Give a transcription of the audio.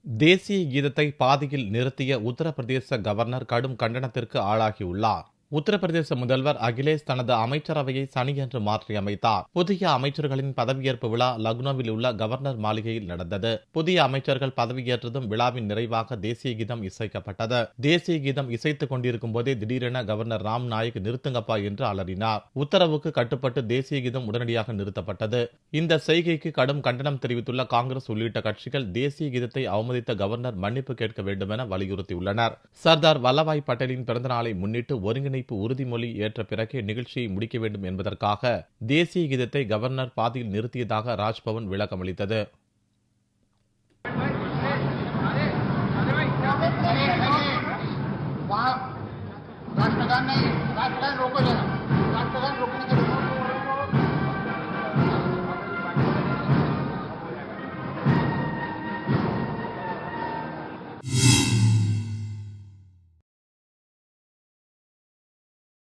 தேசிய கீதத்தை பாதியில் நிறுத்திய உத்தரப்பிரதேச கவர்னர் கடும் கண்டனத்திற்கு ஆளாகியுள்ளார். உத்தரப்பிரதேச முதல்வர் அகிலேஷ் தனது அமைச்சரவையை சனியன்று மாற்றியமைத்தார். புதிய அமைச்சர்களின் பதவியேற்பு விழா லக்னோவில் உள்ள கவர்னர் மாளிகையில் நடந்தது. புதிய அமைச்சர்கள் பதவியேற்றதும் விழாவின் நிறைவாக தேசிய கீதம் இசைக்கப்பட்டது. தேசிய கீதம் இசைத்துக் கொண்டிருக்கும் போதே திடீரென கவர்னர் ராம் நாயக் நிறுத்துங்கப்பா என்று அலறினார். உத்தரவுக்கு கட்டுப்பட்டு தேசிய கீதம் உடனடியாக நிறுத்தப்பட்டது. இந்த செய்கைக்கு கடும் கண்டனம் தெரிவித்துள்ள காங்கிரஸ் உள்ளிட்ட கட்சிகள் தேசிய கீதத்தை அவமதித்த கவர்னர் மன்னிப்பு கேட்க வேண்டும் என வலியுறுத்தியுள்ளனர். சர்தார் வல்லபாய் பட்டேலின் பிறந்தநாளை முன்னிட்டு ஒருங்கிணைப்பு உறுதிமொழி ஏற்ற பிறகே நிகழ்ச்சியை முடிக்க வேண்டும் என்பதற்காக தேசிய கீதத்தை கவர்னர் பாதியில் நிறுத்தியதாக ராஜ்பவன் விளக்கமளித்தது.